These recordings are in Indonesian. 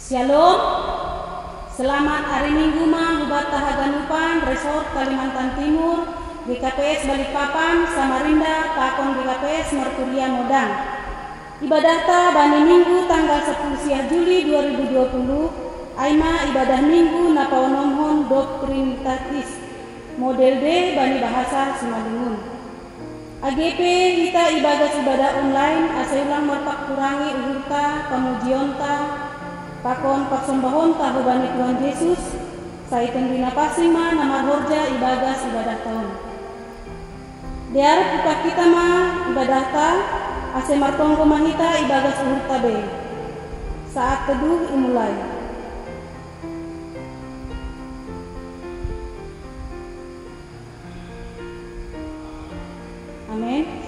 Shalom. Selamat hari Minggu Hubat Tahaganupan, Resort Kalimantan Timur, GKPS Balikpapan, Samarinda, Pakon GKPS Merkuria Modang. Ibadah ta bani Minggu tanggal 10 Juli 2020, Aima ibadah Minggu napaonomhon Doktrinitatis, model D bani bahasa Simalungun. AGP ita ibadah online asailang merpak kurangi uhurta pamujionta pakon paksembahon tahu bani Tuhan Yesus saiten dina pasima nama horja ibadah tahun. Diarep kita kita mah ibadah ta ase martonggo mahita ibadah uhurta be. Saat teduh imulai. Amin.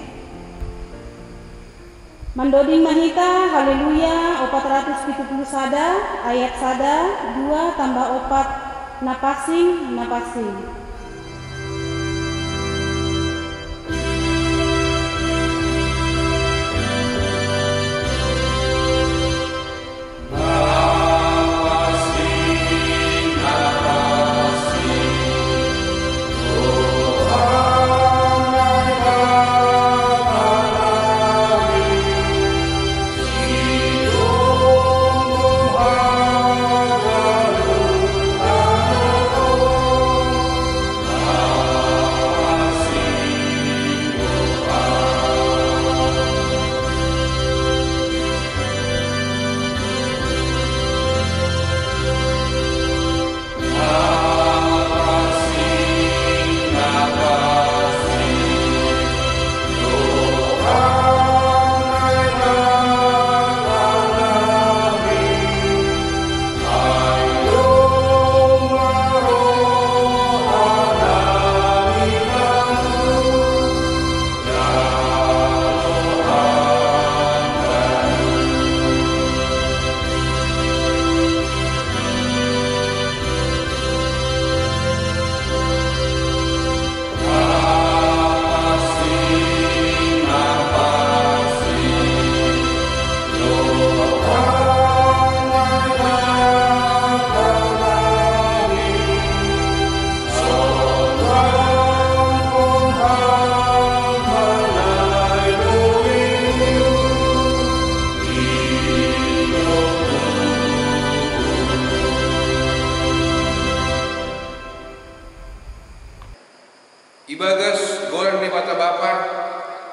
Mandoding mahita haleluya 470 sada ayat sada 2 tambah 4 napasing. Ibagas goran di mata Bapa,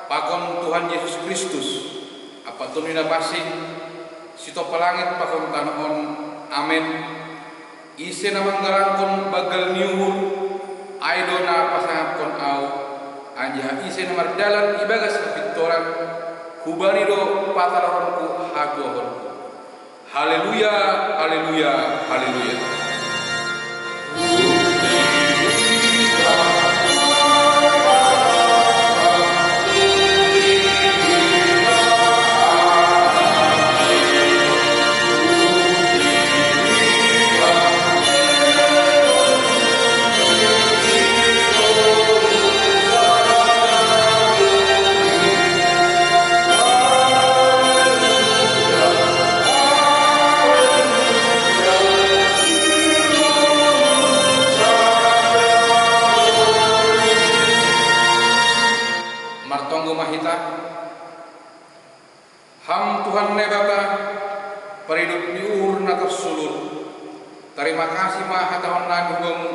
pakon Tuhan Yesus Kristus, apa tunina pasing, sito pelangit pakon tanahon, amin. Ise namang garangkon bagal niuhur, aidona pasangat kon au, anja ise namar dalan ibagas victoran, hubani do patalohonku haguahonku. Haleluya, haleluya, haleluya. Ham Tuhan nebata peridup diuhur nakas sulur. Terima kasih maha tahun nagungmu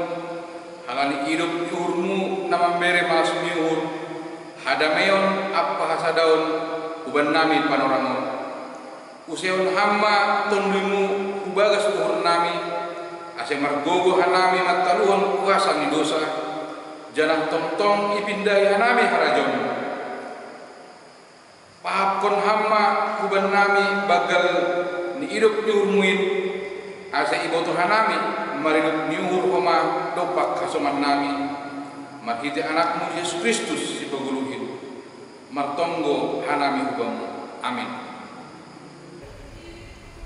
halani hidup diuhurmu nama bere malas diuhur hadameon apa hasadaun uban nami panorangon useon hamma tondumu ubagas uhur nami ase margogo hanami mataluhon kuasa ni dosa janah tong ipindai hanami harajon Pakon hamma kuban nami bagal ni hidup diurmuin asa ibo Tuhan nami maridup niuhur homa dopak kasoman nami marhiti anakmu Yesus Kristus si paguluhin martonggo hanami hubamu amin.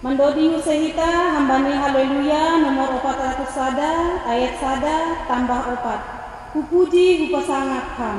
Mandoding usahita hambani haleluya nomor 400 sada ayat sada tambah 4 hupuji hupasangat ham.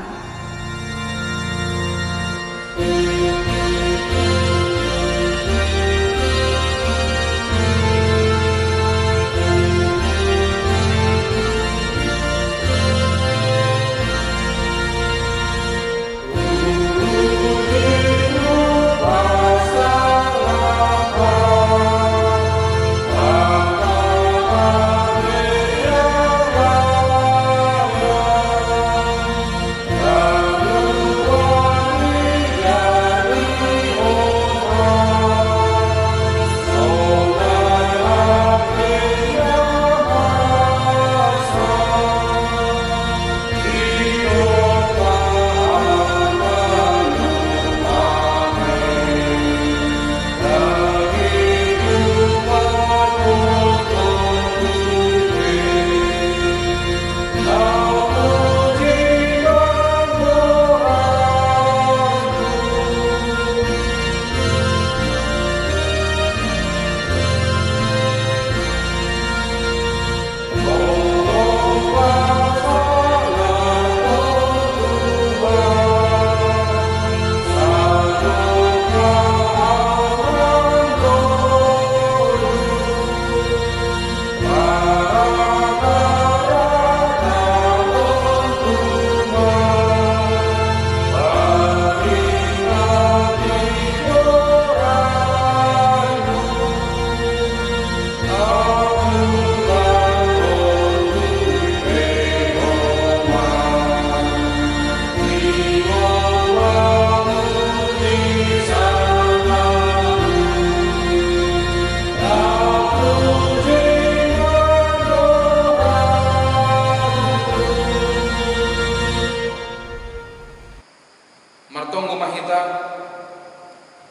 matonggo mahita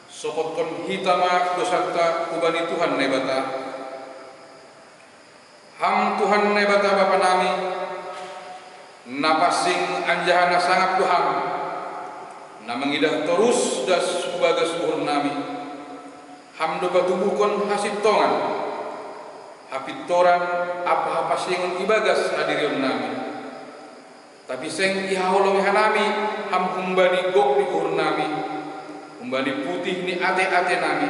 sopotkon hitama dosata kubani Tuhan nebata. Ham Tuhan nebata Bapa nami napasing anjahana sangat Tuhan na mengidah terus das kubagas uhur nami. Ham do patubukon hasiptongan hapitoran apa singon ibagas hadirion nami. Tapi seng ihaholong hanami ham humbani gok ni uhur nami. Humbani putih ni ate-ate nami.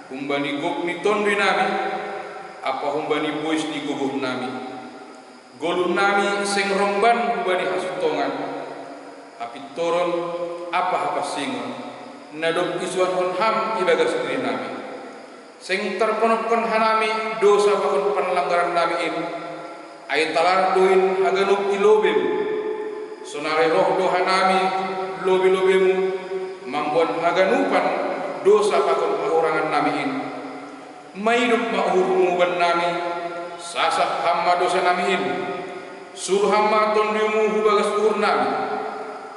Humbani gok ni tondui nami. Apa humbani bois ni guguh nami. Golun nami seng romban humbani hasutongan. Hapitoron apa singon. Nadok isuan hon ham ibagas diri nami. Seng terponokkan hanami dosa pakon panlanggaran nami ini. Ay talar doin haganuk ilobem. Sonare roh doha nami lobe-lobemu mambuan haganupan dosa pakon pahurangan nami ini. Maidup ma'hurmu ban nami sasak hamma dosa nami ini. Suruh hamma tondiumu hubagas uhur nami.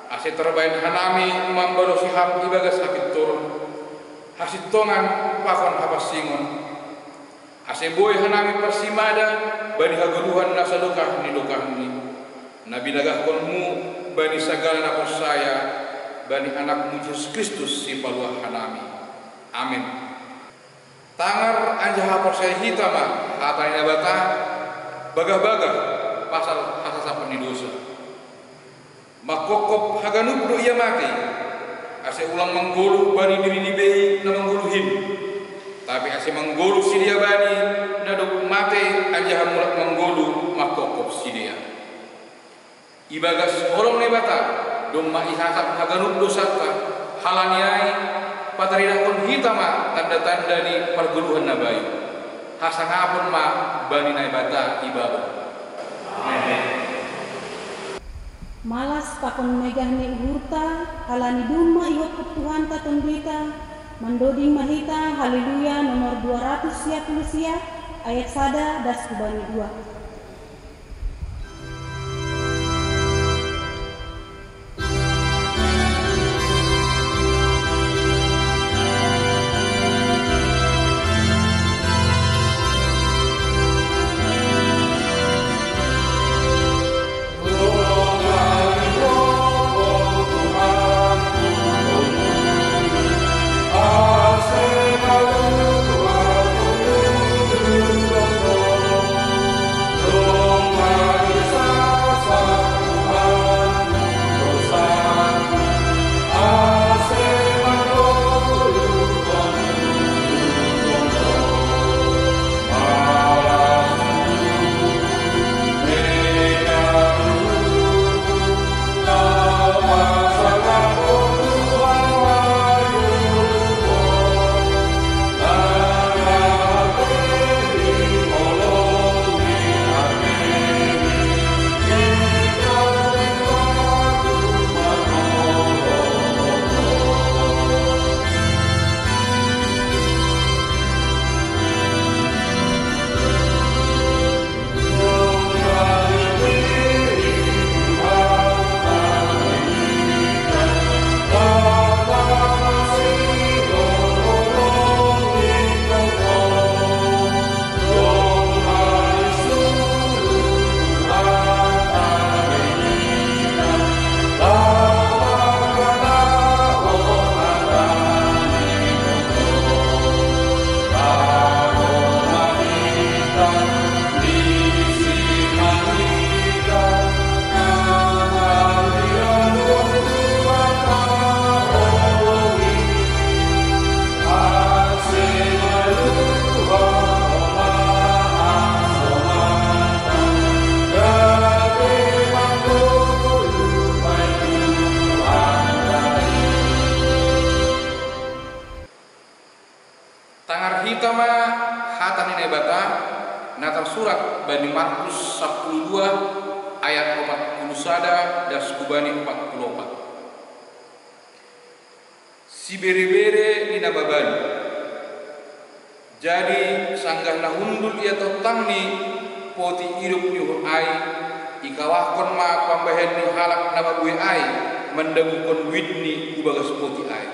Ase terbain hanami mambarosi ham ibagas sakit turun. Hasitongan pakon hapasingon. Ase boy hanami persimada bani hagaluhan nasadokah ni dokah ni. Nabi nagahkonmu bani sagala napos saya bani anakmu Yesus Kristus si paluah hanami. Amin. Tangar anjaha persaya hitama hatanya bata bagah-bagah pasal hasasapan ni dosa. Makokop haganuk do ia mati. Ase ulang menggolu bani diri ni bei na menggoluhin. Tapi ase menggolu si dia bani na do mate anjaha mulak menggolu makokop si dia. Ibagas holong nebata domma ihasap haganuk dosata halaniai pataridakon hitama tanda-tanda di pergeluhan nabayu. Hasangapun ma bani nebata ibadah. Amin. Malas pakon megahni uhurta halani dumma ihop Tuhan tatondita mandoding mahita haleluya nomor 200 sia ayat sada das kubani 2. Natal surat Bani Markus 12 ayat 40 sada das kubani 44. Si bere-bere ni nababani. Jadi sanggah na hundul ia totang ni poti hidup ni ai ikawahkon ma pambahen ni halak nababui ai mandagukon widni ubagas poti ay.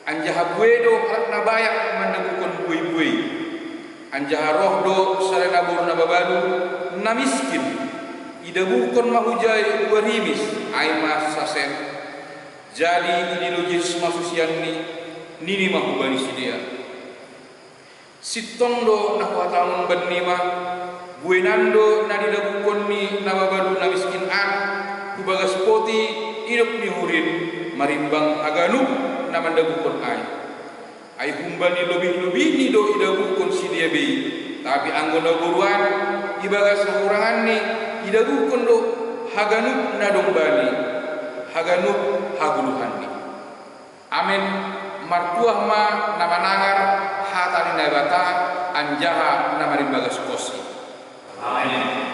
Anjaha buedo na bayak mandagukon buai-buai. Anjaha rohdo sarenabur na babadu na miskin. Idabukon mahujai berimis ay mas sasen. Jadi ini logis masusian nini mahubani sidia. Sitondo na kuatamun benima buenando na didabukon ni na babadu na miskin an kubagas poti hidup ni hurin marimbang aganu na mandagukon ay humbani lebih-lebih ni do idabukon sidia bei tapi anggona buruan ibagas sahurangan ni idabukon do haganu na dombani haganu haguluhan ni amin martuah ma nama nangar hatani nabata anjaha nama rimbagas kosi amin.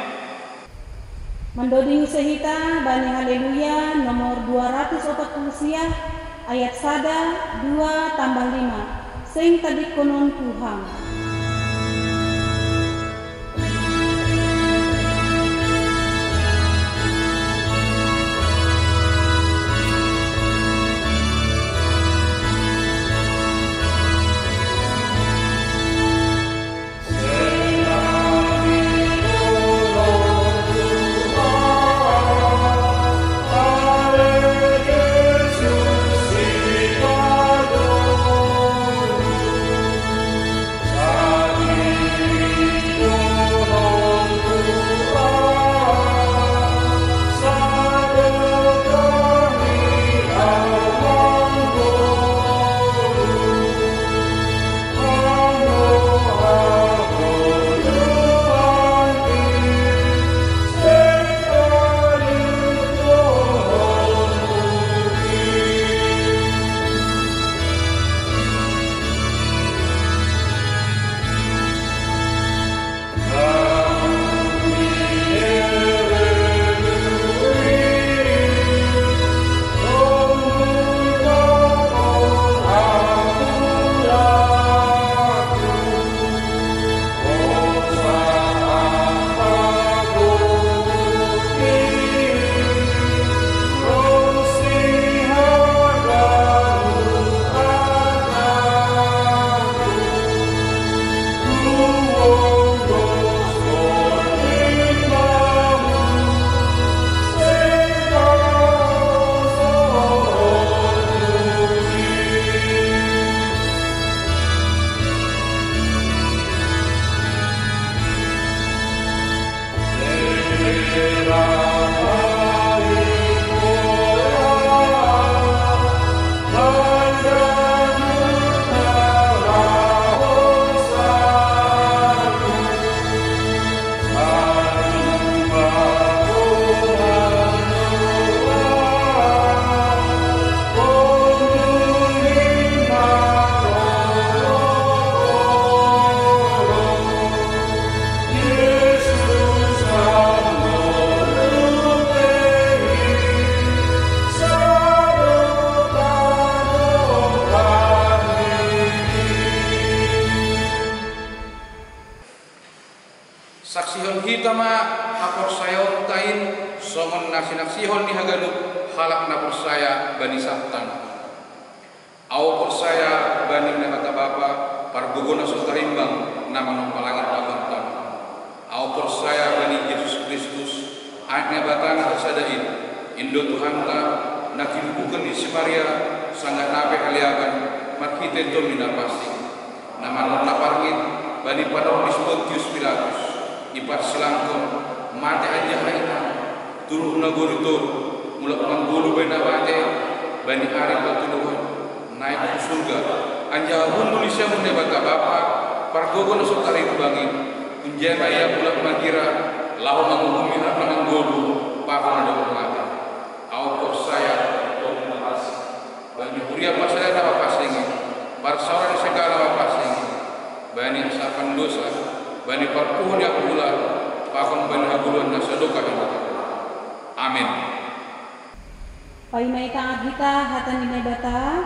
Mendoding sehita Bani Haleluya nomor 240 ayat 1, 2 tambah 5 sing tadi konon Tuhan. Saksihon kita ma hapor sayon tain somon naksihon ni haganu halak na persaya bani sabtan au persaya bani kata bapa parbugona sutarimbang nama nompalangit pagontan au persaya bani Yesus Kristus annya batan hasadain indo Tuhan ta nakibukan di Samaria sangat nape kaliaban makite domina pasti nama nona parngit bani padang Pontius Pilatus ipar silangkon mate aja haina turun nagori tur mulak manggulu bena mate bani ari batuluhan naik ke surga anja hundu lisya munde baka bapa pargogo nasuk tari bangin unjana ya mulak magira lahu mangumi hak manggulu pakon ada mata au kor saya ton bahas bani huria pasaya nama pasengi parsauran segala pasengi bani asapan dosa bani parpuhun yang ular pakon bani haguluan nasadoka amin. Paimai kaat kita hatan ini bata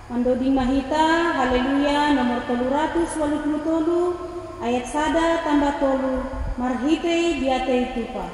mandoding mahita haleluya nomor 383 ayat 1 tambah 3 marhite biate tupa.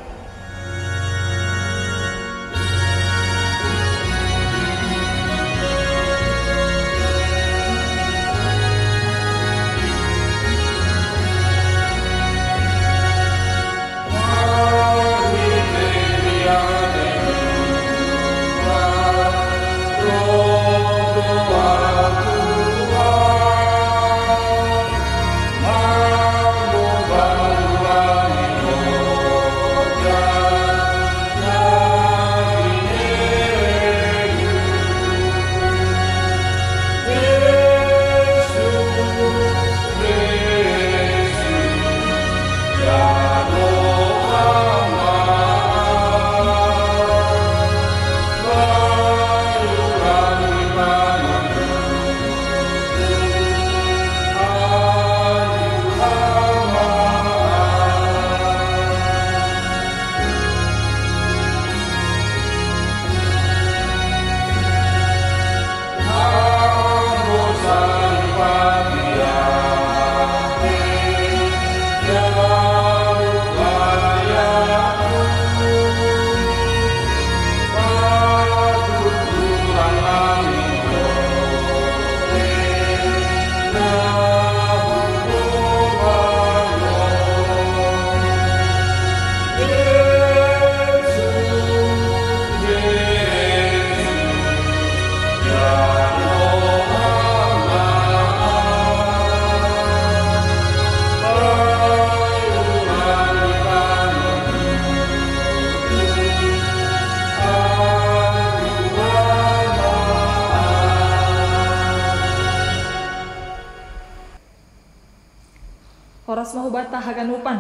Oras mahubata haganupan.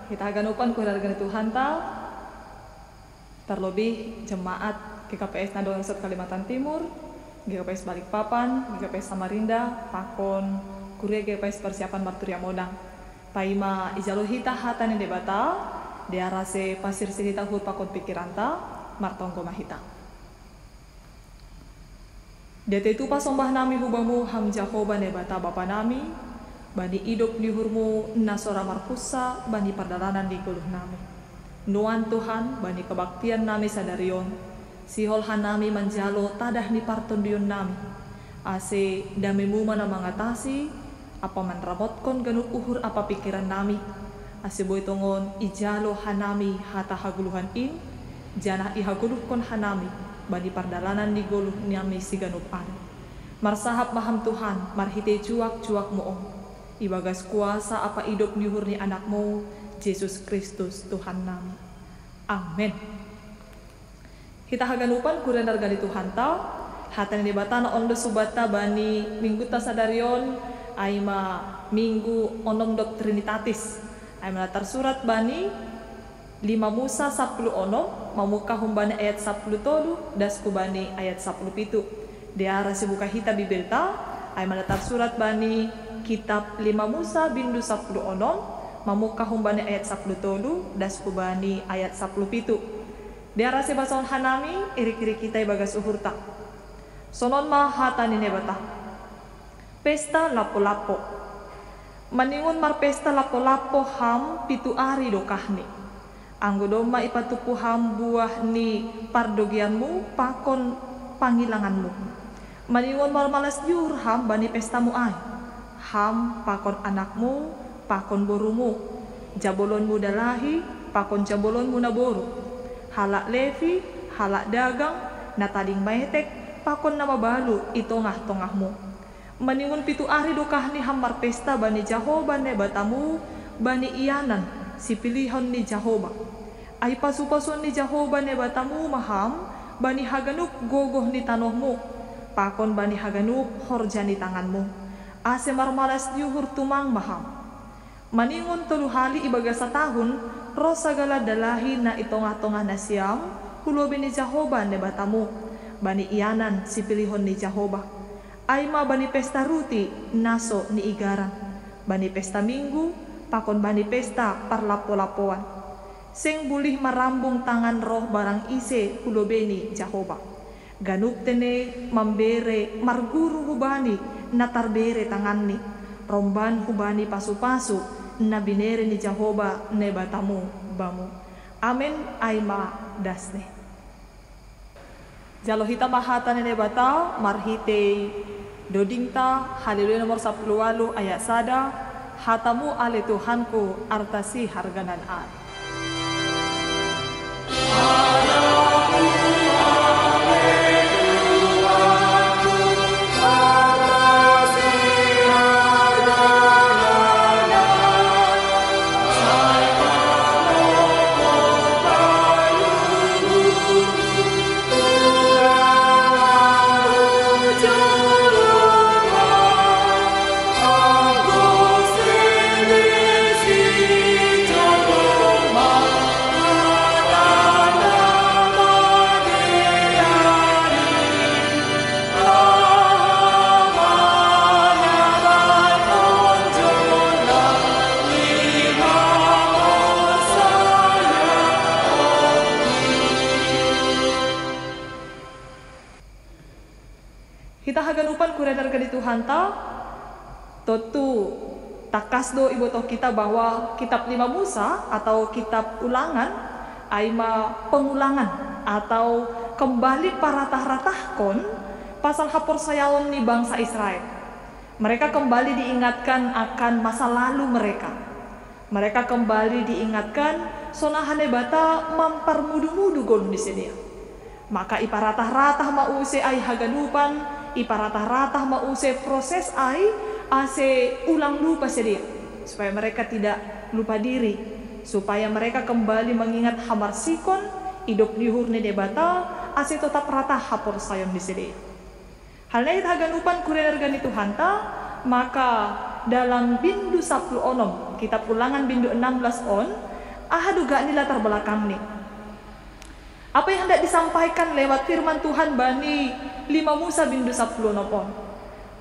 Kita haganupan ku harga Tuhan ta. Terlebih jemaat GKPS Nadong Resort Kalimantan Timur, GKPS Balikpapan, GKPS Samarinda, Pakon, Kuria GKPS Persiapan Marturia Modang. Paima ijalohita hatan yang debata, diarase pasir sirita hur pakon pikiranta, martonggo mahita. Dete itu pasombah nami hubamu ham Jahoba nebata bapa nami, bani idop di hurmu nasora markusa, bani perdalanan di guluh nami. Nuan Tuhan, bani kebaktian nami sadarion, sihol hanami manjalo tadah ni partondion nami. Ase damimu mana mengatasi, apa manramotkan ganut uhur apa pikiran nami. Ase boy tongon ijalo hanami hata haguluhan in, jana ihaguluhkon hanami, bani pardalanan di guluh nami si ganup an. Marsahap maham Tuhan, marhite cuak-cuak moong. Ibagas kuasa apa hidup nyuhur ni anakmu, Yesus Kristus Tuhan nami. Amin. Kita haganupan kuren dargani Tuhan tau, hatan ni batana ondo subata bani minggu tasadarion, aima minggu onom doktrinitatis. Aima tersurat bani 5 Musa 10 onom, mamuka humbani ayat 10 tolu, dasku bani ayat 10 pitu. Diara sebuka hita bibelta, aima tersurat bani kitab 5 Musa bindu 10 onom, mamuka humbani ayat 10 tolu, dasku bani ayat 10 pitu. Diara sebason hanami, iri-iri kita bagas uhurta. Sonon mahatan ini bata. Pesta lapo-lapo. Maningun mar pesta lapo-lapo ham pitu ari dokahni. Anggo doma ipatupu ham buah ni pardogianmu pakon panggilanganmu. Maningun mar malas jur ham bani pestamu ay. Ham pakon anakmu, pakon borumu. Jabolonmu dalahi, pakon jabolonmu naboru. Halak levi, halak dagang, natading maetek, pakon nama balu itongah-tongahmu. Maningun pitu ari dokah ni hamar pesta bani Jahoba ne batamu, bani iyanan si pilihon ni Jahoba. Ay pasu-pasun ni Jahoba ne batamu maham, bani haganuk gogoh ni tanohmu, pakon bani haganuk horja ni tanganmu. Ase marmalas yuhur tumang maham. Maningun 3 hali ibaga sa tahun, rosa gala dalahi na itongah-tongah na siyam, hulobi ni Jahoba ne batamu, bani iyanan si pilihon ni Jahoba. Aima bani pesta ruti, naso ni igaran. Bani pesta minggu, pakon bani pesta parlapo-lapoan. Seng bulih marambung tangan roh barang ise hulobeni Jahoba. Ganuk tene mambere marguru hubani, natarbere tanganni. Romban hubani pasu-pasu, na binere ni Jahoba ne batamu bamu. Amen aima dasne. Jalo hita mahatan ne bata marhite dodingta haleluya nomor 10 ayat sada, hatamu ale Tuhanku artasi harganan an. Kita haganupan kuredar ke di Tuhan ta, totu takasdo ibu toh kita bahwa kitab 5 Musa atau kitab ulangan, aima pengulangan atau kembali paratah-ratahkon pasal hapor sayaon ni bangsa Israel. Mereka kembali diingatkan akan masa lalu mereka. Mereka kembali diingatkan sonahane bata mampar mudu-mudu golun di sini. Maka iparatah-ratah mause ay haganupan, iparatah-ratah mause proses ay ase ulang lupa sedia, supaya mereka tidak lupa diri, supaya mereka kembali mengingat hamar sikon hidup dihur ni debata ase tetap ratah hapor sayon di sedia. Halnya haganupan kurenergan itu hanta, maka dalam bindu 10 onom, kitab Ulangan bindu 16 on, duga ini latar belakang nih. Apa yang hendak disampaikan lewat firman Tuhan bani 5 Musa bindu 10 onom.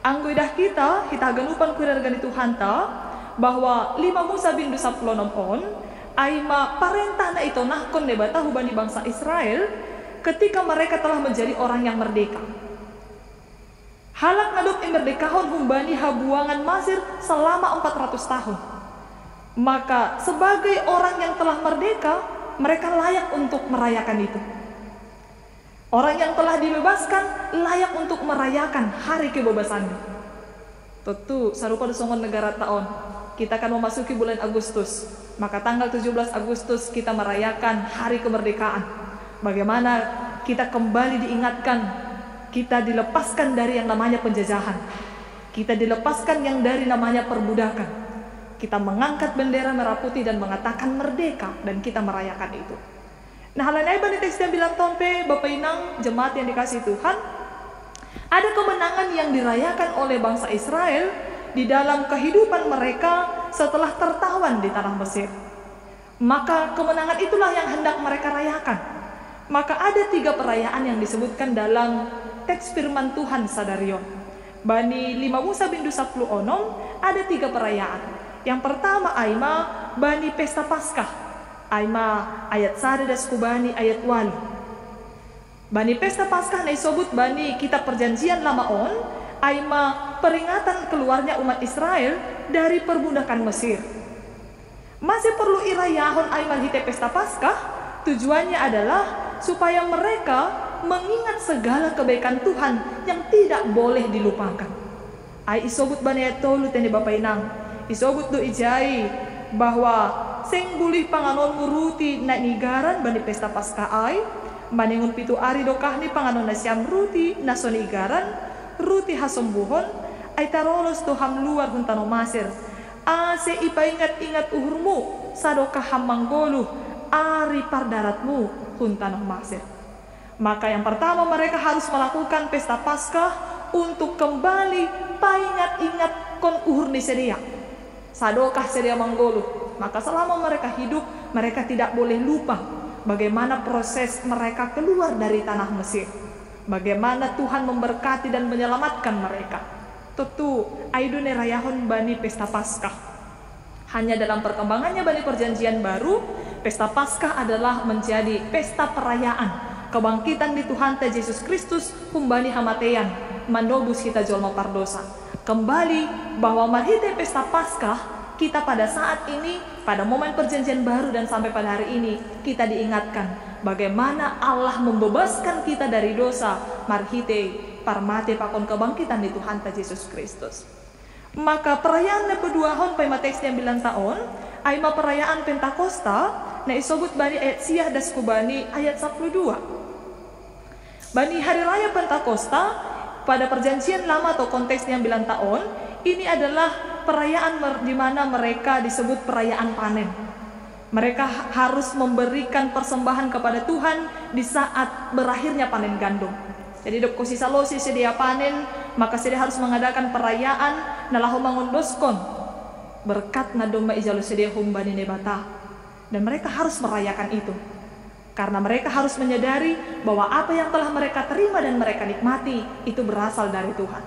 Anggoidah kita ganupan kuirargani Tuhan ta, bahwa 5 Musa bindu 10 onom, aima parentah na ito nahkon debata hubani bangsa Israel ketika mereka telah menjadi orang yang merdeka. Halak ngadop merdekahon humbani habuangan Mesir selama 400 tahun. Maka sebagai orang yang telah merdeka, mereka layak untuk merayakan itu. Orang yang telah dibebaskan layak untuk merayakan hari kebebasannya. Tentu sarupa dosongon negara tahun. Kita akan memasuki bulan Agustus. Maka tanggal 17 Agustus kita merayakan hari kemerdekaan. Bagaimana kita kembali diingatkan, kita dilepaskan dari yang namanya penjajahan. Kita dilepaskan yang dari namanya perbudakan. Kita mengangkat bendera merah putih dan mengatakan merdeka, dan kita merayakan itu. Nah, halanai bani teks yang bilang tompe, Bapak Inang, jemaat yang dikasih Tuhan, ada kemenangan yang dirayakan oleh bangsa Israel di dalam kehidupan mereka setelah tertawan di tanah Mesir. Maka kemenangan itulah yang hendak mereka rayakan. Maka ada 3 perayaan yang disebutkan dalam teks firman Tuhan sadarion. Bani 5 Musa bindu 10 onom ada 3 perayaan. Yang pertama aima bani pesta Paskah. Aima ayat sare das kubani ayat wali. Bani pesta Paskah na isobut bani kitab perjanjian lama on, aima peringatan keluarnya umat Israel dari perbudakan Mesir. Masih perlu irayahon aima hite pesta Paskah, tujuannya adalah supaya mereka mengingat segala kebaikan Tuhan yang tidak boleh dilupakan. Ai isobut bani tolu tene Bapak Inang, isobut do ijai bahwa sing bulih panganon muruti na nigaran bani pesta Paskah ai, maningun 7 ari dokahni panganon na siam ruti na sonigaran, ruti hasombuhon, ay tarolos to ham luar huntano Mesir. Ase ipaingat-ingat uhurmu, sadokah hamanggoluh, ari pardaratmu huntano Mesir. Maka yang pertama mereka harus melakukan pesta Paskah untuk kembali paingat-ingat kon uhur ni sedia. Sadokah sedia manggoluh. Maka selama mereka hidup, mereka tidak boleh lupa bagaimana proses mereka keluar dari tanah Mesir. Bagaimana Tuhan memberkati dan menyelamatkan mereka. Tentu aidune rayahon bani pesta Paskah. Hanya dalam perkembangannya bani perjanjian baru, pesta Paskah adalah menjadi pesta perayaan kebangkitan di Tuhan Yesus Kristus humbani hamatean mandobus kita jolma pardosa. Kembali bahwa marhite pesta Paskah kita pada saat ini, pada momen perjanjian baru dan sampai pada hari ini, kita diingatkan bagaimana Allah membebaskan kita dari dosa marhite parmate pakon kebangkitan di Tuhan Yesus Kristus. Maka perayaan kedua hon pema teks yang bilang tahun aima perayaan Pentakosta na isobut bani ayat siah das kubani ayat 12. Bani hari raya Pentakosta pada perjanjian lama atau konteks yang bilang tahun ini adalah perayaan di mana mereka disebut perayaan panen. Mereka harus memberikan persembahan kepada Tuhan di saat berakhirnya panen gandum. Jadi dok sisa losi sedia panen, maka sedia harus mengadakan perayaan nalahu mangun doskon berkat na domba ijalo sedia humbani nebata. Dan mereka harus merayakan itu. Karena mereka harus menyadari bahwa apa yang telah mereka terima dan mereka nikmati itu berasal dari Tuhan.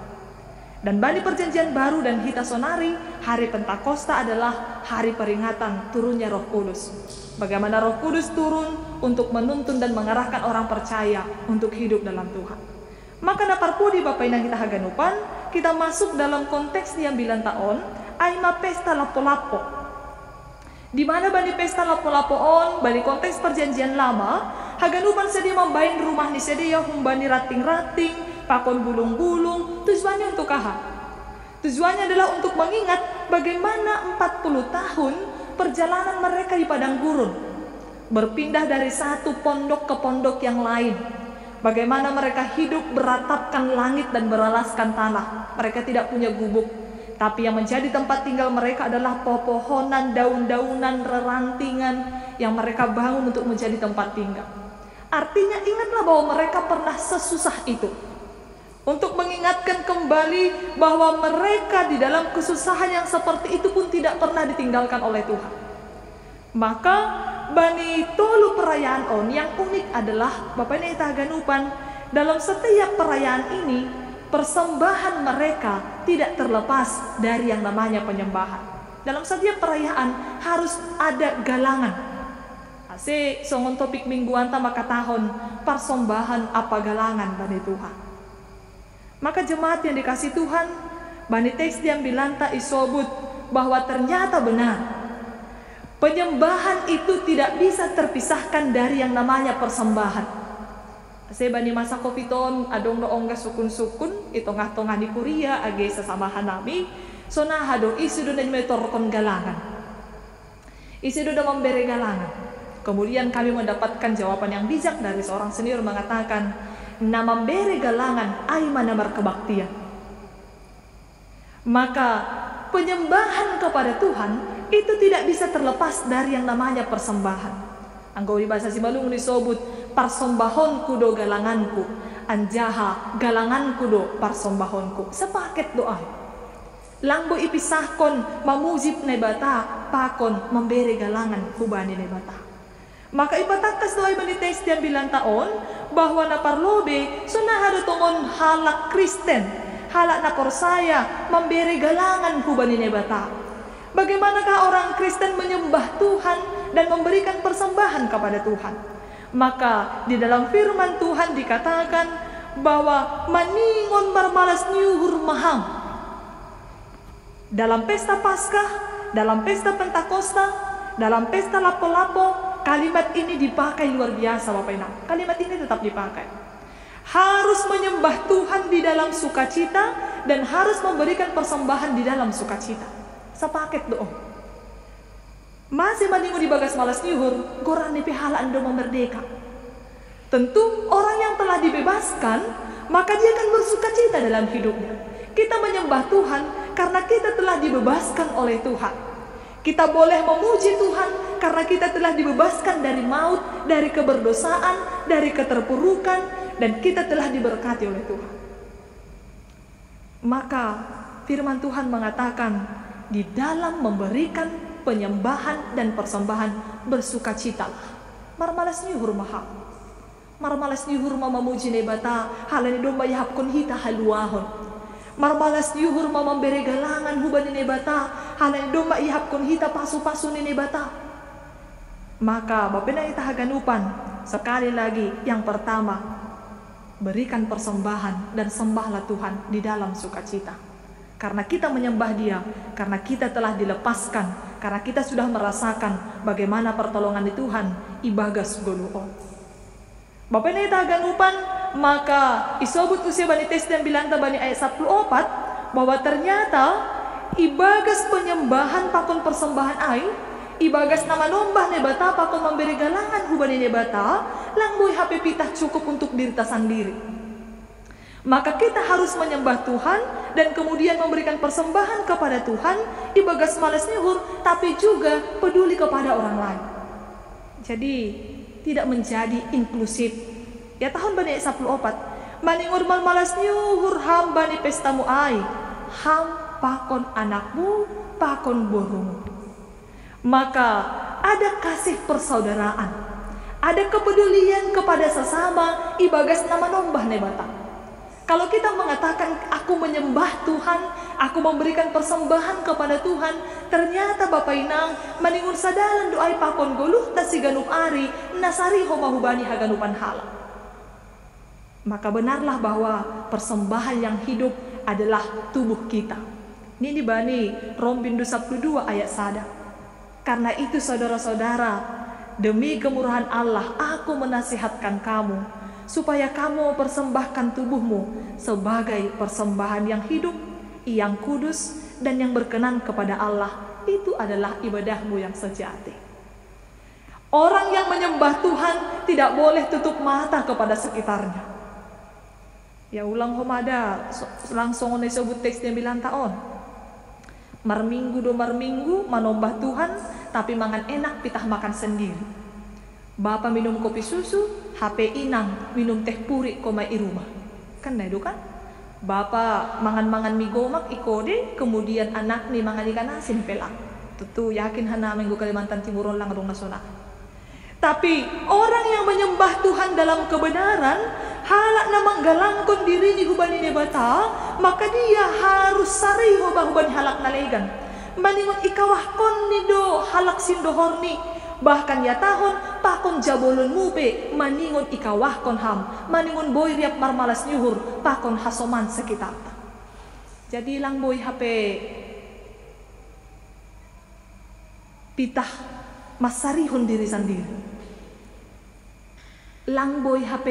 Dan bani perjanjian baru dan hita sonari, hari Pentakosta adalah hari peringatan turunnya Roh Kudus. Bagaimana Roh Kudus turun untuk menuntun dan mengarahkan orang percaya untuk hidup dalam Tuhan. Maka naparpudi Bapak Inang kita haganupan, kita masuk dalam konteks yang bilang taon, aima pesta lapo-lapo. Di mana bani pesta lapo-lapoon, bani konteks perjanjian lama, haganupan sedia membain rumah ni sedia humbani rating-rating, pakon bulung-bulung, tujuannya untuk aha? Tujuannya adalah untuk mengingat bagaimana 40 tahun perjalanan mereka di padang gurun, berpindah dari satu pondok ke pondok yang lain. Bagaimana mereka hidup beratapkan langit dan beralaskan tanah. Mereka tidak punya gubuk. Tapi yang menjadi tempat tinggal mereka adalah pepohonan, daun-daunan, rerantingan yang mereka bangun untuk menjadi tempat tinggal. Artinya ingatlah bahwa mereka pernah sesusah itu. Untuk mengingat mengingatkan kembali bahwa mereka di dalam kesusahan yang seperti itu pun tidak pernah ditinggalkan oleh Tuhan. Maka bani tolu perayaan on yang unik adalah Bapak Ibu Tahaganupan, dalam setiap perayaan ini persembahan mereka tidak terlepas dari yang namanya penyembahan. Dalam setiap perayaan harus ada galangan. Ase songon topik mingguan maka tahun persembahan apa galangan bani Tuhan. Maka jemaat yang dikasih Tuhan, bani teks yang bilanta isobut bahwa ternyata benar penyembahan itu tidak bisa terpisahkan dari yang namanya persembahan. Saya bani masa kopiton adong no ongga sukun-sukun itu tengah-tengah di Korea age sesama hanami sona hado isi do dan metorkon galangan. Isi do memberi galangan. Kemudian kami mendapatkan jawaban yang bijak dari seorang senior mengatakan, na memberi galangan ai mana berkebaktian. Maka penyembahan kepada Tuhan itu tidak bisa terlepas dari yang namanya persembahan. Anggawi bahasa Simalung disebut persembahonku do galanganku, anjaha galanganku do persembahonku. Sepaket doa. Langbo ipisahkon mamujib nebata pakon memberi galangan kubani nebata. Maka ipatakas doa banites yang bilang taon bahwa na parlobe sunah ada tongon halak Kristen, halak na persaya memberi galangan kubani nebata. Bagaimanakah orang Kristen menyembah Tuhan dan memberikan persembahan kepada Tuhan? Maka di dalam firman Tuhan dikatakan bahwa maningon marmalas nyuhur maham. Dalam pesta Paskah, dalam pesta Pentakosta, dalam pesta lapo-lapo, kalimat ini dipakai luar biasa Bapak Ibu. Kalimat ini tetap dipakai. Harus menyembah Tuhan di dalam sukacita dan harus memberikan persembahan di dalam sukacita. Sepaket doa. Masih maningu di bagas malas nyuhur, goran di pihala ando memerdeka. Tentu orang yang telah dibebaskan, maka dia akan bersukacita dalam hidupnya. Kita menyembah Tuhan karena kita telah dibebaskan oleh Tuhan. Kita boleh memuji Tuhan karena kita telah dibebaskan dari maut, dari keberdosaan, dari keterpurukan, dan kita telah diberkati oleh Tuhan. Maka firman Tuhan mengatakan, di dalam memberikan penyembahan dan persembahan bersukacitalah. Marmalas nyuhur maha. Marmalas nyuhur memuji nebata halani domba yahapkun hita haluahon. Marmalas nyuhur memberi galangan hubani nebata halani domba yahapkun hita pasu-pasu ni nebata. Maka Bapak Ibu Tahaganupan, sekali lagi yang pertama, berikan persembahan dan sembahlah Tuhan di dalam sukacita. Karena kita menyembah Dia, karena kita telah dilepaskan, karena kita sudah merasakan bagaimana pertolongan di Tuhan, ibagas goluon. Bapak Ibu Tahaganupan, maka isobut usia bani tes dan bilanta bani ayat 14 bahwa ternyata ibagas penyembahan pakon persembahan ai, ibagas nama nombah nebata pakon memberi galangan hubani nebata, langbui HP pitah cukup untuk diri sendiri. Maka kita harus menyembah Tuhan dan kemudian memberikan persembahan kepada Tuhan, ibagas malas nyuhur, tapi juga peduli kepada orang lain. Jadi tidak menjadi inklusif. Ya tahun bani 14, maningur malas nyuhur ham bani pestamu ai, ham pakon anakmu, pakon borumu. Maka ada kasih persaudaraan, ada kepedulian kepada sesama, ibagas nama nombah nebata. Kalau kita mengatakan aku menyembah Tuhan, aku memberikan persembahan kepada Tuhan, ternyata Bapak Inang maningun sadalan doai pakon goluh tasiganup ari nasari homahubani haganupan hala. Maka benarlah bahwa persembahan yang hidup adalah tubuh kita. Ini dibani Rombindu 12 ayat 1. Karena itu saudara-saudara, demi kemurahan Allah aku menasihatkan kamu supaya kamu persembahkan tubuhmu sebagai persembahan yang hidup, yang kudus, dan yang berkenan kepada Allah. Itu adalah ibadahmu yang sejati. Orang yang menyembah Tuhan tidak boleh tutup mata kepada sekitarnya. Ya ulang homada langsung disebut teks yang bilang taon. Marminggu do marminggu manombah Tuhan, tapi mangan enak pitah makan sendiri. Bapak minum kopi susu, HP inang, minum teh puri koma i rumah. Kan itu kan? Bapak mangan-mangan mie gomak ikode, kemudian anak nih mangan ikan asin pelang. Tentu yakin hana minggu Kalimantan Timur lang dong nasional. Tapi orang yang menyembah Tuhan dalam kebenaran, halak na manggalangkon diri ni hubani nebata, maka dia harus sari hubani halak nalegan. Maningon ikawah kon ni do halak sindohorni. Bahkan ya tahun pakon jabolon mupe maningon ikawah kon ham, maningon boy riap marmalas nyuhur pakon hasoman sekitar. Jadi lang boy HP pitah masarihon diri sendiri. Lang boy HP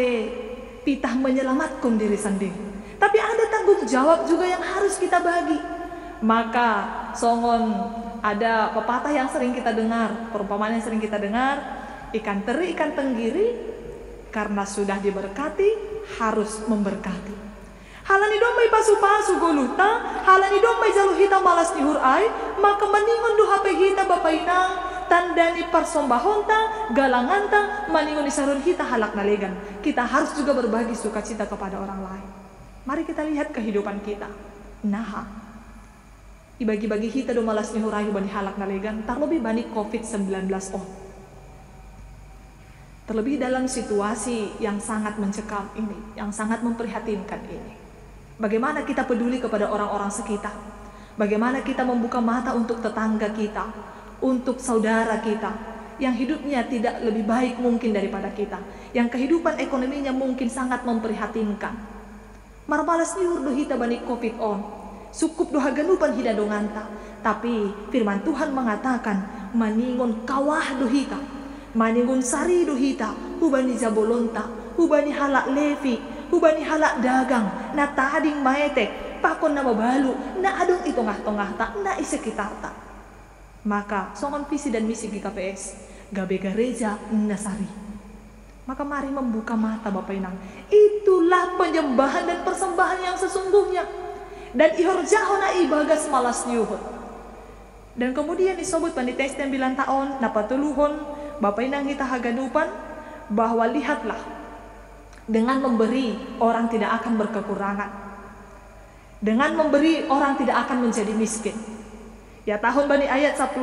pitah menyelamatkan diri sendiri. Tapi ada tanggung jawab juga yang harus kita bagi. Maka songon ada pepatah yang sering kita dengar, perumpamaan yang sering kita dengar, ikan teri, ikan tenggiri, karena sudah diberkati, harus memberkati. Halani domai pasu-pasu goluta, halani domai jalu hita malas nihur ai, maka meningon duha hita bapainang, tandani persombahonta, galanganta, meningon isarun hita halak nalegan. Kita harus juga berbagi sukacita kepada orang lain. Mari kita lihat kehidupan kita. Nah, ibagi-bagi hita do malas ni hurayu bani halak nalegan, terlebih bani COVID-19 terlebih dalam situasi yang sangat mencekam ini, yang sangat memprihatinkan ini. Bagaimana kita peduli kepada orang-orang sekitar? Bagaimana kita membuka mata untuk tetangga kita, untuk saudara kita yang hidupnya tidak lebih baik mungkin daripada kita, yang kehidupan ekonominya mungkin sangat memprihatinkan. Marmalas ni hurdo hita bani COVID cukup doha ganupan hida donganta. Tapi firman Tuhan mengatakan maningon kawah dohita, maningon sari dohita, hubani jabolonta, hubani halak levi, hubani halak dagang, na tading maetek, pakon na mabalu, na adong itongah-tongah ta, na isekitarta. Maka songon visi dan misi GKPS, gabe gereja nasari. Maka mari membuka mata Bapak Inang. Itulah penyembahan dan persembahan yang sesungguhnya. Dan ihorjaho na ibagas malas nyuhut. Dan kemudian disebut panites 9 tahun napatuluhon Bapak Inang hita haganupan bahwa lihatlah, dengan memberi orang tidak akan berkekurangan. Dengan memberi orang tidak akan menjadi miskin. Ya tahun bani ayat 15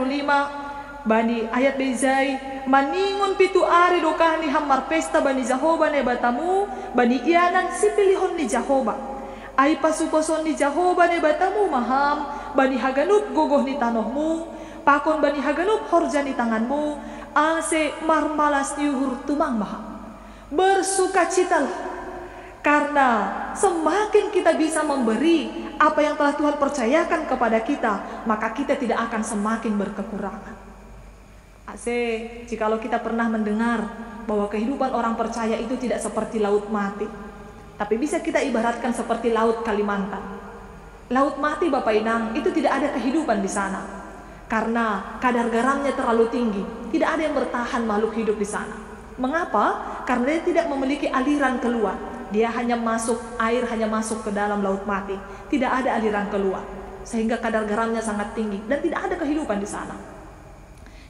bani ayat bezai maningon pitu ari dokah ni hammar pesta bani Jahoba nebatamu bani ianan sipilihon ni Jahoba. Ay pasukoson ni Jahoba ne batamu maham, bani haganup gogoh ni tanohmu, pakon bani haganup horja ni tanganmu, ase marmalas yuhur tumang maham. Bersukacitalah, karena semakin kita bisa memberi apa yang telah Tuhan percayakan kepada kita, maka kita tidak akan semakin berkekurangan. Ase, jikalau kita pernah mendengar bahwa kehidupan orang percaya itu tidak seperti laut mati, tapi bisa kita ibaratkan seperti laut Kalimantan. Laut mati Bapak Inang, itu tidak ada kehidupan di sana. Karena kadar garamnya terlalu tinggi, tidak ada yang bertahan makhluk hidup di sana. Mengapa? Karena dia tidak memiliki aliran keluar. Dia hanya masuk, air hanya masuk ke dalam laut mati. Tidak ada aliran keluar. Sehingga kadar garamnya sangat tinggi dan tidak ada kehidupan di sana.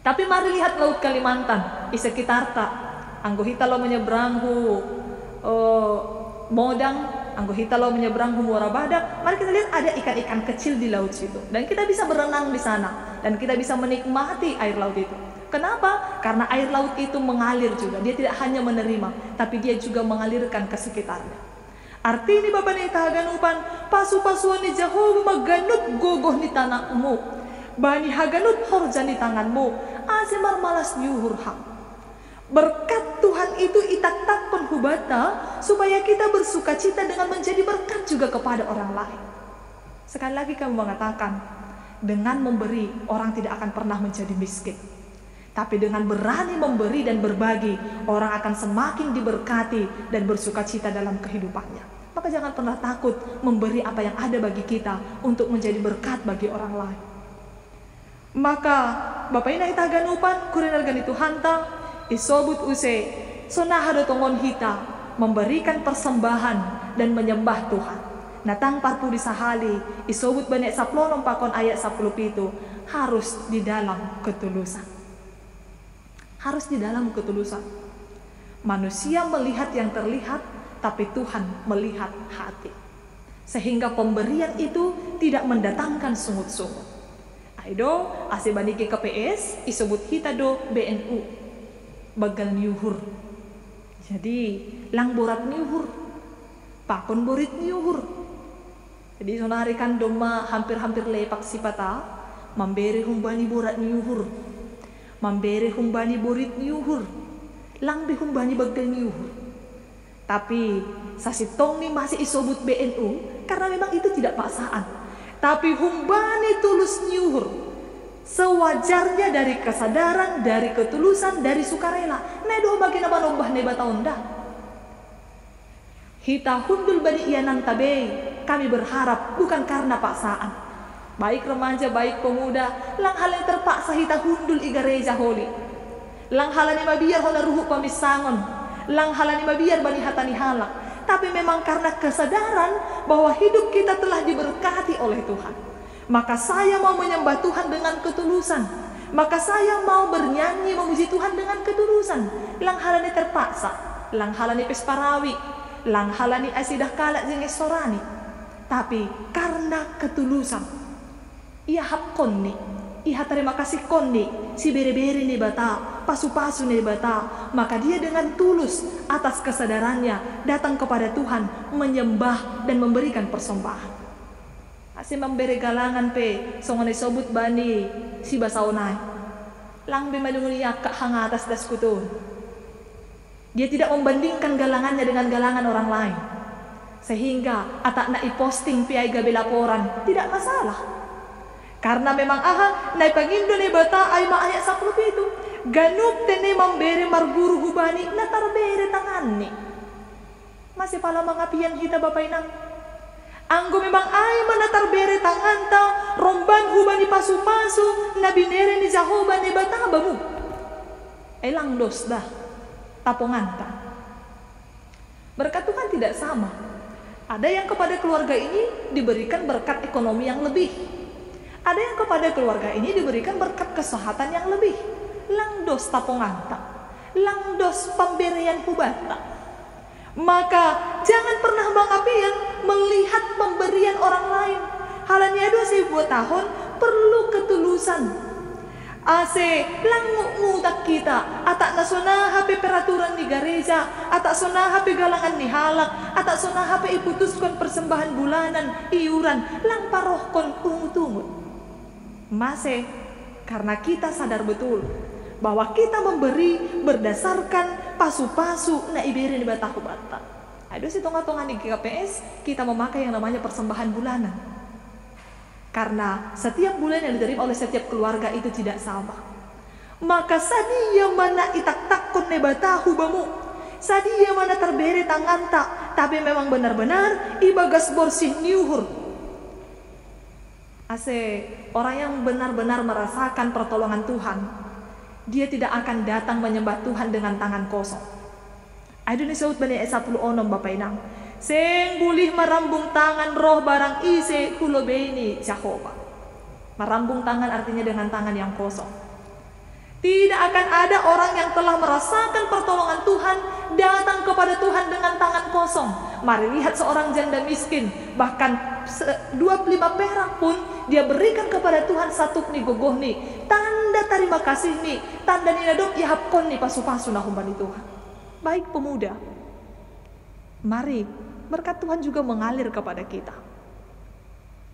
Tapi mari lihat laut Kalimantan, di sekitar ta. Anggohita lo menyeberang Modang, anggohita lo menyeberang Muara Badak. Mari kita lihat ada ikan-ikan kecil di laut situ, dan kita bisa berenang di sana, dan kita bisa menikmati air laut itu. Kenapa? Karena air laut itu mengalir juga. Dia tidak hanya menerima, tapi dia juga mengalirkan ke sekitarnya. Arti ini Bapak ni tahaganupan pasu-pasuan ni Jahoba maganup gogoh ni tanahmu, bani haganup horja ni tanganmu, asimar malas nyuhur ham. Berkat Tuhan itu itak-tak penghubata supaya kita bersukacita dengan menjadi berkat juga kepada orang lain. Sekali lagi kami mengatakan, dengan memberi orang tidak akan pernah menjadi miskin. Tapi dengan berani memberi dan berbagi, orang akan semakin diberkati dan bersukacita dalam kehidupannya. Maka jangan pernah takut memberi apa yang ada bagi kita untuk menjadi berkat bagi orang lain. Maka Bapak Ina itaganupan kurinar ganito hanta isobut use sonahado tongon hita memberikan persembahan dan menyembah Tuhan. Natang parpu di sahali isobut banek saplonom pakon ayat 10 itu harus di dalam ketulusan. Harus di dalam ketulusan. Manusia melihat yang terlihat, tapi Tuhan melihat hati. sehingga pemberian itu tidak mendatangkan sungut-sungut. Aido ase baniki KPS isebut hita do BNU bagal nyuhur. Jadi lang borat nyuhur, pakon borit nyuhur. Jadi sonarikan doma hampir-hampir lepak sipata memberi humbani borat nyuhur, memberi humbani borit nyuhur, lang be humbani bagal nyuhur. Tapi sasitong ni masih isobut BNU karena memang itu tidak paksaan. Tapi humbani tulus nyuhur sewajarnya dari kesadaran, dari ketulusan, dari sukarela. Nedo bagi nama nombah neba taunda. Hita hundul bani ianan tabe. Kami berharap bukan karena paksaan. Baik remaja, baik pemuda, lang hal yang terpaksa hita hundul i gereja holi. Lang halani mabiar hona ruhu pamisangon. Lang halani mabiar bani hatani halak. Tapi memang karena kesadaran bahwa hidup kita telah diberkati oleh Tuhan. Maka saya mau menyembah Tuhan dengan ketulusan. Maka saya mau bernyanyi memuji Tuhan dengan ketulusan. Lang halani terpaksa, lang halani pesparawi, lang halani asidah kalak jenges sorani. Tapi karena ketulusan, ia hap konni, ia terima kasih konni, si bere-bere nih bata, pasu-pasu nih bata, maka dia dengan tulus atas kesadarannya datang kepada Tuhan, menyembah dan memberikan persembahan. Asyik memberi galangan pe, songone sobut bani si basaonai, lang be madunguni yakak hang atas das kutun. Dia tidak membandingkan galangannya dengan galangan orang lain, sehingga atak nak i-posting pi ai gabe laporan tidak masalah. Karena memang naik pangindo ni bata ay maayat sa klub itu. Ganup tene memberi marguru hubani na tarbere tangan ni. Masih pala mangapian kita bapak inang. Anggo memang ay manatarbere tangan ta romban hubani pasu-pasu na binere ni Jehovah ni bata bamu. Ay lang dos dah tapongan ta. Berkat Tuhan tidak sama. Ada yang kepada keluarga ini diberikan berkat ekonomi yang lebih. Ada yang kepada keluarga ini diberikan berkat kesehatan yang lebih. Langdos taponganta, langdos pemberian hubata. Maka jangan pernah mengapian melihat pemberian orang lain. Halanya 2000 tahun perlu ketulusan. Ase langu tak kita, atak nasona HP peraturan di gereja, atak sona HP galangan ni halak, atak sona HP iputuskan persembahan bulanan, iuran, lang parohkon tungut-tungut. Masih karena kita sadar betul bahwa kita memberi berdasarkan pasu-pasu na iberi ni batahu bata. Aduh si tonga-tonga di KPS kita memakai yang namanya persembahan bulanan. Karena setiap bulan yang diterima oleh setiap keluarga itu tidak sama. Maka sadia mana itak takon ne batahu bamu, sadia mana terberi tangan tak, tapi memang benar-benar ibagas borsih nyuhur. Ase orang yang benar-benar merasakan pertolongan Tuhan, dia tidak akan datang menyembah Tuhan dengan tangan kosong. Aduh ni saud bani 10 onom bapak inang. Seng boleh merambung tangan roh barang ise kulobeni Jehovah. Merambung tangan artinya dengan tangan yang kosong. Tidak akan ada orang yang telah merasakan pertolongan Tuhan datang kepada Tuhan dengan tangan kosong. Mari lihat seorang janda miskin, bahkan 25 perak pun dia berikan kepada Tuhan satu nih gogoh nih, tanda terima kasih nih, tanda ninadok yahapkon nih pasu-pasu nahumbani Tuhan. Baik pemuda, mari berkat Tuhan juga mengalir kepada kita.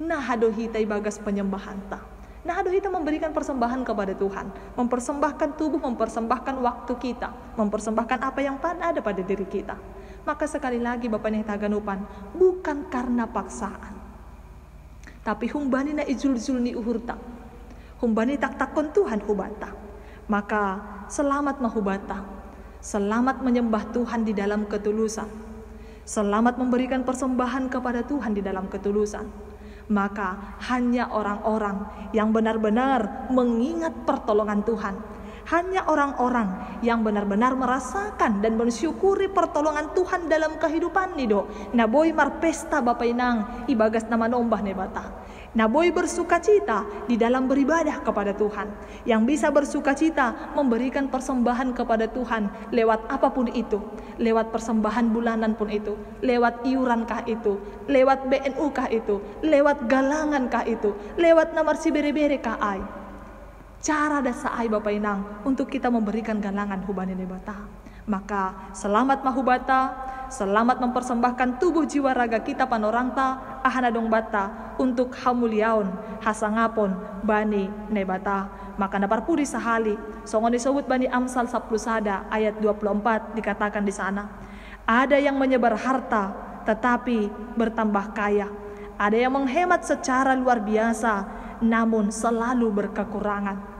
Nah hadohita ibagas penyembahan ta. Nah hadohita memberikan persembahan kepada Tuhan, mempersembahkan tubuh, mempersembahkan waktu kita, mempersembahkan apa yang ada pada diri kita. Maka sekali lagi Bapak Nehta Ganupan, bukan karena paksaan, tapi humbani na ijul-jul ni uhurta, humbani tak takon Tuhan hubata. Maka selamat mahubata, selamat menyembah Tuhan di dalam ketulusan, selamat memberikan persembahan kepada Tuhan di dalam ketulusan. Maka hanya orang-orang yang benar-benar mengingat pertolongan Tuhan, hanya orang-orang yang benar-benar merasakan dan mensyukuri pertolongan Tuhan dalam kehidupan ni do. Na boy marpesta bapak inang ibagas nama nombah ne bata. Naboi bersukacita di dalam beribadah kepada Tuhan. Yang bisa bersukacita memberikan persembahan kepada Tuhan lewat apapun itu. Lewat persembahan bulanan pun itu. Lewat iuran kah itu. Lewat BNU kah itu. Lewat galangan kah itu. Lewat nomor si bere-bere kah ai. Cara dasa ai Bapak Inang untuk kita memberikan galangan hubanene bata. Maka selamat mahubata, selamat mempersembahkan tubuh jiwa raga kita panorangta ahana dong bata untuk hamuliaon hasangapon bani nebata. Maka naparpudi sahali songon disebut bani Amsal 10 sada ayat 24 dikatakan di sana, ada yang menyebar harta tetapi bertambah kaya, ada yang menghemat secara luar biasa namun selalu berkekurangan.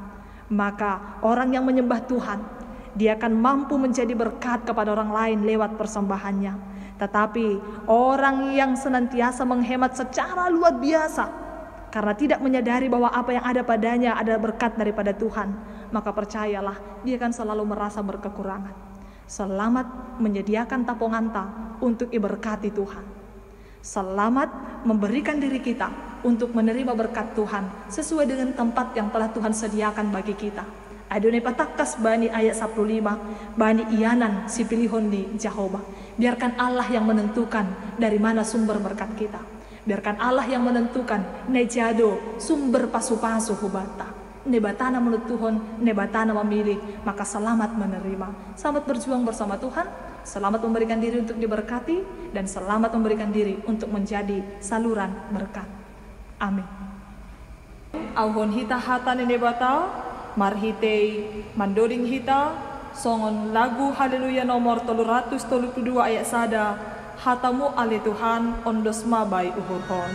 Maka orang yang menyembah Tuhan, dia akan mampu menjadi berkat kepada orang lain lewat persembahannya. Tetapi orang yang senantiasa menghemat secara luar biasa karena tidak menyadari bahwa apa yang ada padanya adalah berkat daripada Tuhan, maka percayalah dia akan selalu merasa berkekurangan. Selamat menyediakan taponganta untuk iberkati Tuhan. Selamat memberikan diri kita untuk menerima berkat Tuhan sesuai dengan tempat yang telah Tuhan sediakan bagi kita. Adonai patakas bani ayat 15, bani ianan si pilihon di Jehovah. Biarkan Allah yang menentukan dari mana sumber berkat kita. Biarkan Allah yang menentukan nejado sumber pasu-pasu hubata. Nebatana menurut Tuhan, nebatana memilih, maka selamat menerima. Selamat berjuang bersama Tuhan, selamat memberikan diri untuk diberkati, dan selamat memberikan diri untuk menjadi saluran berkat. Amin. Auhon hita hatan nebata. Marhitei mandoring hita songon lagu haleluya nomor 332 ayat sada hatamu ale Tuhan ondos mabai uhurhon.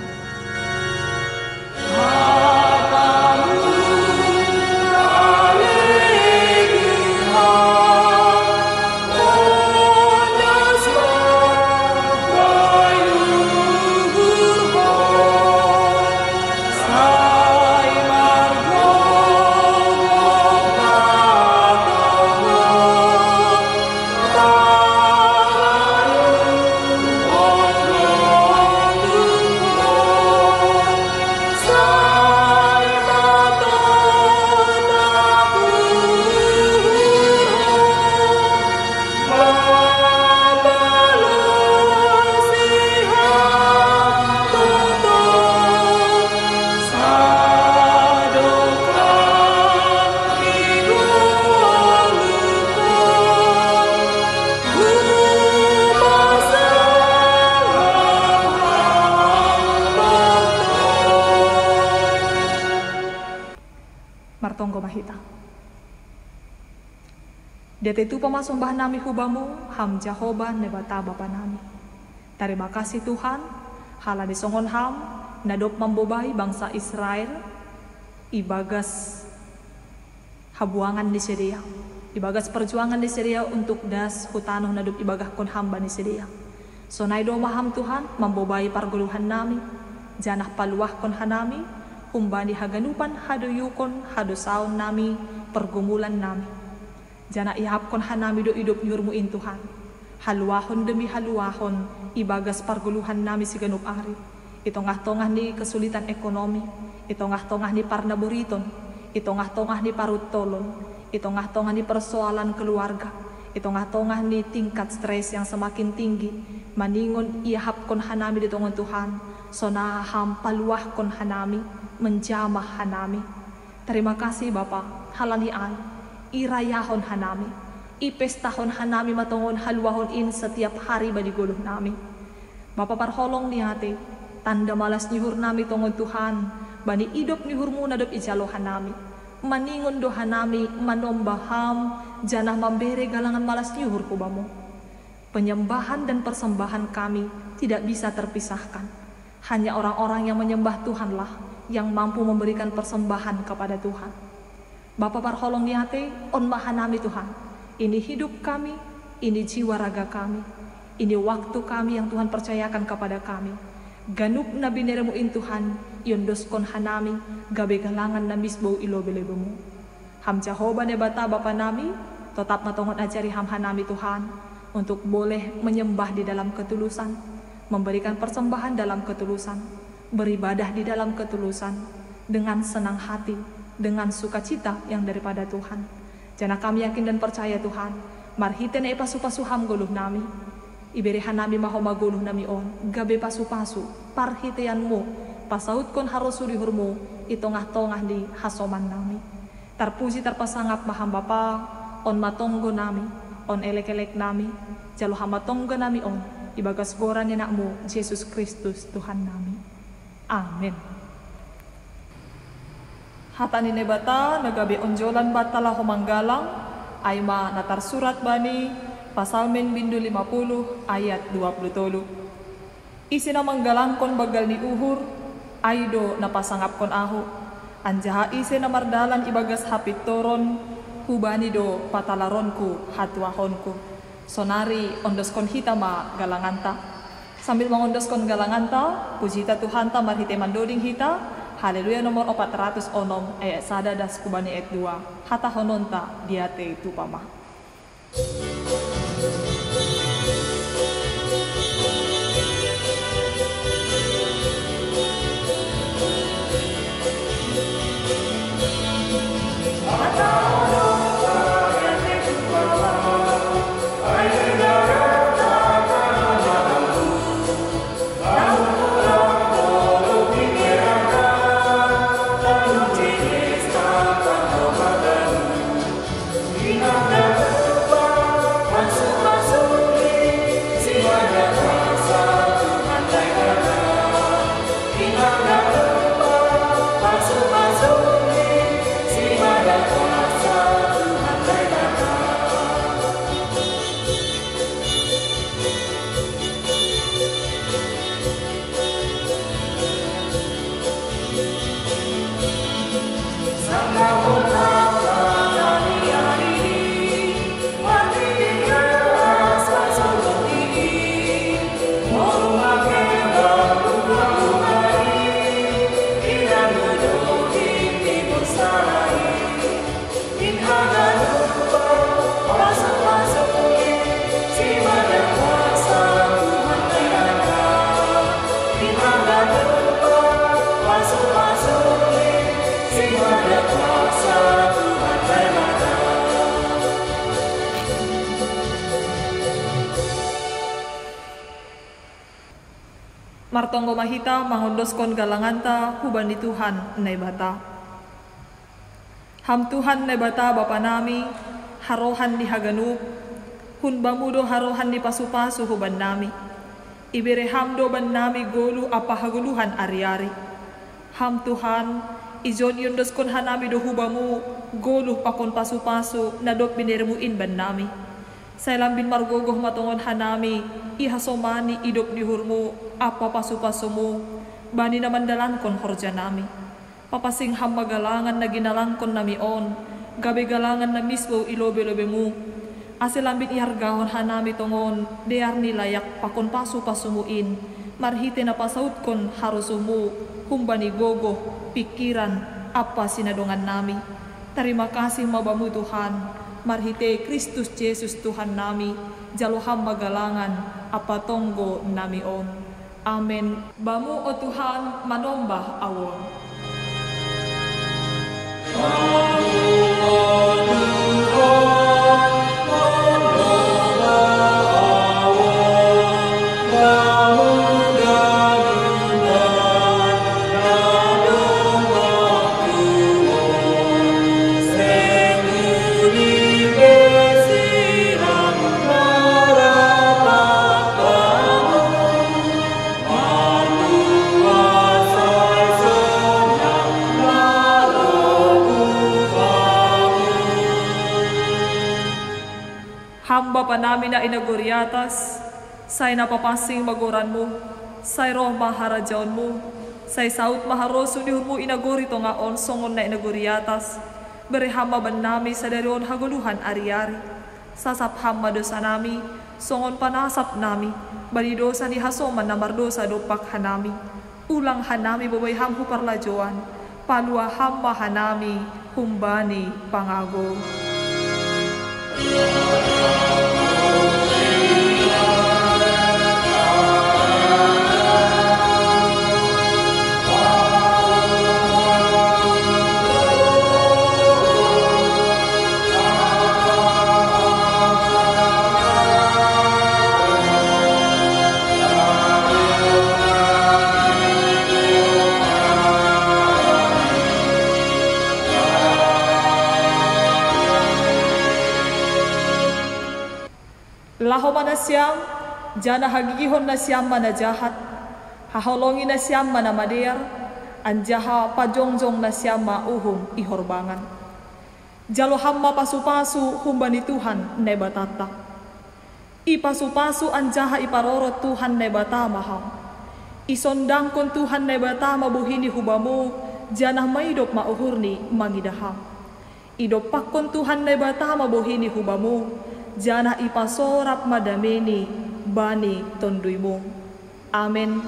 Hatamu ale Tuhan ondos mabai uhurhon. Martonggo mahita. Dia itu pemasembah nami hubamu ham Jehovah nebata bapa nami. Terima kasih Tuhan, hala disongon ham nadop membobai bangsa Israel ibagas habuangan di sedia. Ibagas perjuangan di sedia untuk das hutanuh nadop ibagah kon hamba di sedia. Sonai do maham Tuhan membobai parguluhan nami, janah paluah kon hanami, humbani haganupan haduyukon hadusaun nami pergumulan nami. Jana ihapkon hanami do hidup nyurmuin Tuhan. Haluahon demi haluahon ibagas parguluhan nami si ganup ari. Itongah-tongah ni kesulitan ekonomi, itongah-tongah ni parnaburiton, itongah-tongah ni parutolon, itongah-tongah ni persoalan keluarga, itongah-tongah ni tingkat stres yang semakin tinggi. Maningon ihapkon hanami di tongon Tuhan, sonaham paluahkon hanami, menjamah hanami. Terima kasih Bapa, halani ay, irayahon hanami, ipestahon hanami matongon haluahon in setiap hari badi guluh nami. Bapa parholong ni hati, tanda malas nyuhur nami tongon Tuhan, bani idop nyuhurmu nadop ijalo hanami. Maningon do hanami manombaham, janah membere galangan malas nyuhur kubamu. Penyembahan dan persembahan kami tidak bisa terpisahkan. Hanya orang-orang yang menyembah Tuhanlah yang mampu memberikan persembahan kepada Tuhan. Bapa parholong niate on mahanami Tuhan. Ini hidup kami, ini jiwa raga kami, ini waktu kami yang Tuhan percayakan kepada kami. Ganup na bineremuin Tuhan, yondoskon hanami, gabe galangan na misbau ilo belebemu. Ham Jehovah nebata Bapa nami, tetap matongon ajari ham hanami Tuhan, untuk boleh menyembah di dalam ketulusan, memberikan persembahan dalam ketulusan, beribadah di dalam ketulusan, dengan senang hati, dengan sukacita yang daripada Tuhan. Jana kami yakin dan percaya Tuhan, marhiten e pasu-pasu ham guluh nami, iberihan nami mahoma guluh nami on, gabe pasu-pasu, parhiteanmu, pasaut kon harosu dihurmu, itongah-tongah di hasoman nami. Tarpuji tarpasangap maham Bapa, on matonggo nami, on elek-elek nami, jalo hamatonggo nami on, ibagas goran nenakmu, Yesus Kristus Tuhan nami. Amin. Hatani nebata nagabe onjolan batala homanggalang, aima natar surat bani, pasalmen bindu 50 ayat 20. Isi na manggalangkon bagal ni uhur, aido napasangap kon aho, anjaha isi na mardalan ibagas hapit toron, hubani do patalaronku hatuahonku. Sonari ondoskon hitama galanganta. Sambil mengondoskon galanganta, pujita Tuhan ta marhite mandoding hita, Haleluya nomor 406 ayat sada das kubani ayat 2. Hata hononta diate tupama. Martonggo mahita mangondoskon galanganta hubani Tuhan nebata. Ham Tuhan nebata Bapa nami, harohan di haganup, hun bamudo harohan di pasu-pasu huban nami. Ibere hamdo ban nami golu apa haguluhan ari-ari. Ham Tuhan, ijon yondoskon hanami do hubamu, golu pakon pasu-pasu nadok binermuin ban nami. Sailam bin margogoh matongon hanami, ihasomani idop dihurmu, apa pasu-pasumu, bani naman dalankon horja nami. Papasing ham magalangan na ginalangkon nami on, gabe galangan na miswo ilobe-lobemu. Asilambin ihargahon hanami tongon, dear nilayak pakon pasu-pasumuin, marhite na pasaut kon harusumu, humbani gogoh, pikiran, apa sinadongan nami. Terima kasih mabamu Tuhan, marhite Kristus Yesus Tuhan nami, jaloham magalangan, apa tonggo nami on. Amen. Bamu o Tuhan manombah awon. Bapa namin na inaguriatas, say napapasing magoranmu, say roh maharajaonmu, say saut maharoso nihunmu inagurito nga on songon na inaguriatas, berehama ban nami sa darion haguluhan ari-ari, sasapham madosa nami, songon panasap nami, balidosa ni hasoman na mardosa dopak hanami, ulang hanami babayham huparlajoan, paluaham mahanami, humbani pangago. Ulaho mana siam, jana hagigihon na siam mana jahat, haholongi na siam mana mader, anjaha pajongjong na siam mauhum ihorbangan. Jalo hamma pasu-pasu humbani Tuhan ne batata. Ipasu-pasu anjaha iparorot Tuhan ne bata maham. Isondang kon Tuhan ne bata mabuhini hubamu, janah maidop mauhurni mangidaham. Idop pakon Tuhan ne bata mabuhini hubamu, janah ipasorap madameni bani tonduimu. Amin.